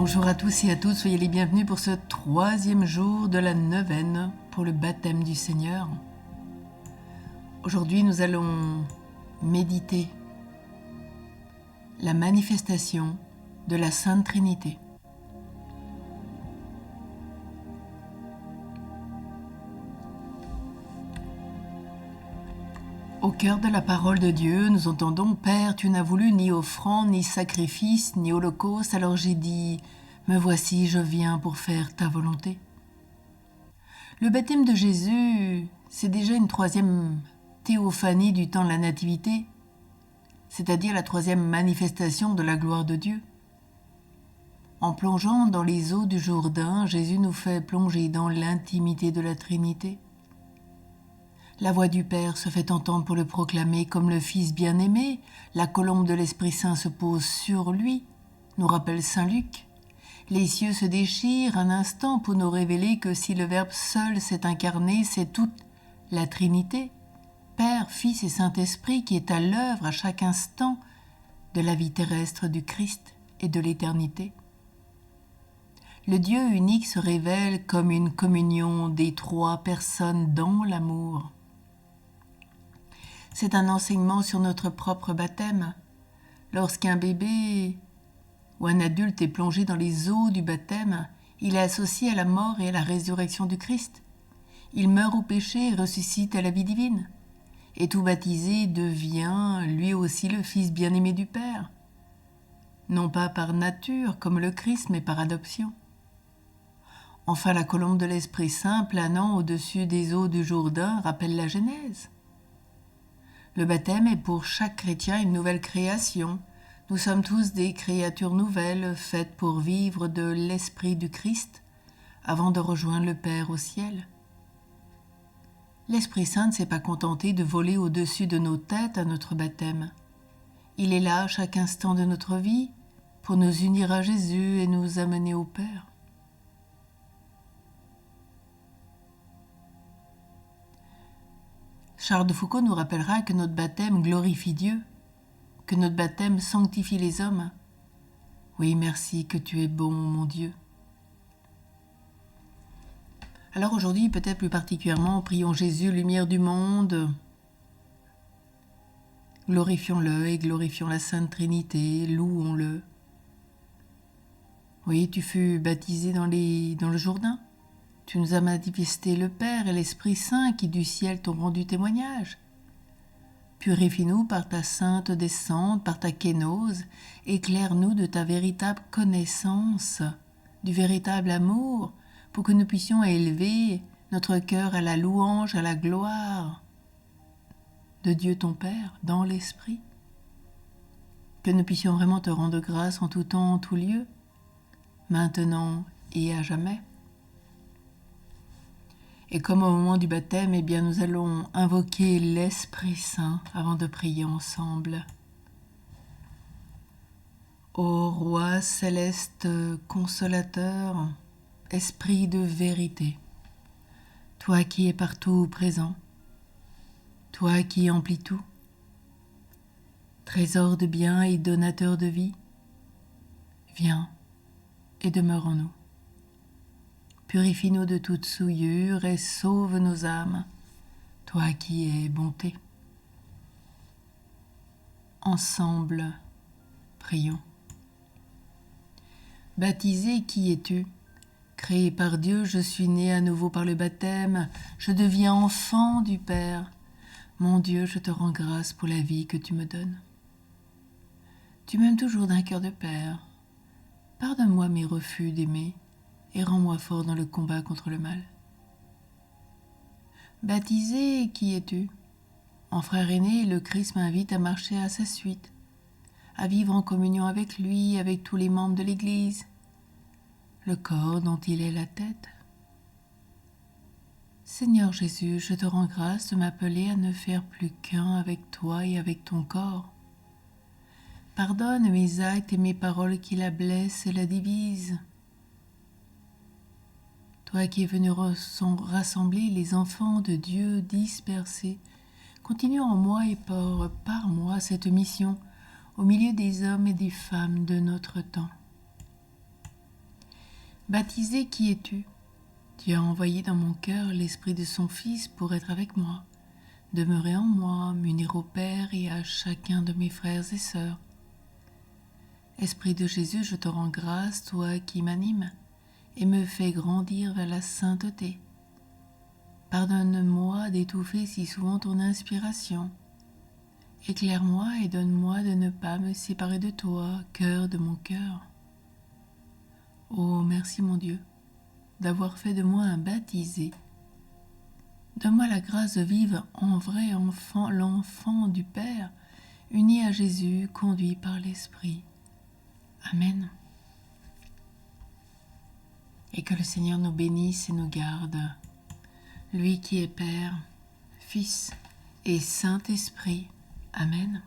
Bonjour à tous et à toutes, soyez les bienvenus pour ce 3e jour de la neuvaine pour le baptême du Seigneur. Aujourd'hui, nous allons méditer la manifestation de la Sainte Trinité. Au cœur de la parole de Dieu, nous entendons « Père, tu n'as voulu ni offrande, ni sacrifice, ni holocauste, alors j'ai dit, me voici, je viens pour faire ta volonté. » Le baptême de Jésus, c'est déjà une 3e théophanie du temps de la Nativité, c'est-à-dire la 3e manifestation de la gloire de Dieu. En plongeant dans les eaux du Jourdain, Jésus nous fait plonger dans l'intimité de la Trinité. La voix du Père se fait entendre pour le proclamer comme le Fils bien-aimé. La colombe de l'Esprit Saint se pose sur lui, nous rappelle saint Luc. Les cieux se déchirent un instant pour nous révéler que si le Verbe seul s'est incarné, c'est toute la Trinité, Père, Fils et Saint-Esprit, qui est à l'œuvre à chaque instant de la vie terrestre du Christ et de l'éternité. Le Dieu unique se révèle comme une communion des 3 personnes dans l'amour. C'est un enseignement sur notre propre baptême. Lorsqu'un bébé ou un adulte est plongé dans les eaux du baptême, il est associé à la mort et à la résurrection du Christ. Il meurt au péché et ressuscite à la vie divine. Et tout baptisé devient lui aussi le Fils bien-aimé du Père. Non pas par nature comme le Christ, mais par adoption. Enfin, la colombe de l'Esprit Saint planant au-dessus des eaux du Jourdain rappelle la Genèse. Le baptême est pour chaque chrétien une nouvelle création. Nous sommes tous des créatures nouvelles, faites pour vivre de l'Esprit du Christ avant de rejoindre le Père au ciel. L'Esprit Saint ne s'est pas contenté de voler au-dessus de nos têtes à notre baptême. Il est là à chaque instant de notre vie pour nous unir à Jésus et nous amener au Père. Charles de Foucauld nous rappellera que notre baptême glorifie Dieu, que notre baptême sanctifie les hommes. Oui, merci que tu es bon, mon Dieu. Alors aujourd'hui, peut-être plus particulièrement, prions Jésus, lumière du monde. Glorifions-le et glorifions la Sainte Trinité, louons-le. Oui, tu fus baptisé dans le Jourdain. Tu nous as manifesté le Père et l'Esprit Saint qui du ciel t'ont rendu témoignage. Purifie-nous par ta sainte descente, par ta kénose, éclaire-nous de ta véritable connaissance, du véritable amour, pour que nous puissions élever notre cœur à la louange, à la gloire de Dieu ton Père, dans l'Esprit. Que nous puissions vraiment te rendre grâce en tout temps, en tout lieu, maintenant et à jamais. Et comme au moment du baptême, eh bien, nous allons invoquer l'Esprit Saint avant de prier ensemble. Ô Roi céleste consolateur, Esprit de vérité, toi qui es partout présent, toi qui emplis tout, trésor de bien et donateur de vie, viens et demeure en nous. Purifie-nous de toute souillure et sauve nos âmes, toi qui es bonté. Ensemble, prions. Baptisé, qui es-tu? Créé par Dieu, je suis né à nouveau par le baptême, je deviens enfant du Père. Mon Dieu, je te rends grâce pour la vie que tu me donnes. Tu m'aimes toujours d'un cœur de Père. Pardonne-moi mes refus d'aimer et rends-moi fort dans le combat contre le mal. Baptisé, qui es-tu? En frère aîné, le Christ m'invite à marcher à sa suite, à vivre en communion avec lui, avec tous les membres de l'Église, le corps dont il est la tête. Seigneur Jésus, je te rends grâce de m'appeler à ne faire plus qu'un avec toi et avec ton corps. Pardonne mes actes et mes paroles qui la blessent et la divisent. Toi qui es venu rassembler les enfants de Dieu dispersés, continue en moi et par moi cette mission au milieu des hommes et des femmes de notre temps. Baptisé, qui es-tu? Tu as envoyé dans mon cœur l'esprit de son Fils pour être avec moi, demeurer en moi, m'unir au Père et à chacun de mes frères et sœurs. Esprit de Jésus, je te rends grâce, toi qui m'animes et me fais grandir vers la sainteté. Pardonne-moi d'étouffer si souvent ton inspiration. Éclaire-moi et donne-moi de ne pas me séparer de toi, cœur de mon cœur. Oh, merci mon Dieu, d'avoir fait de moi un baptisé. Donne-moi la grâce de vivre en vrai enfant, l'enfant du Père, uni à Jésus, conduit par l'Esprit. Amen. Et que le Seigneur nous bénisse et nous garde, lui qui est Père, Fils et Saint-Esprit. Amen.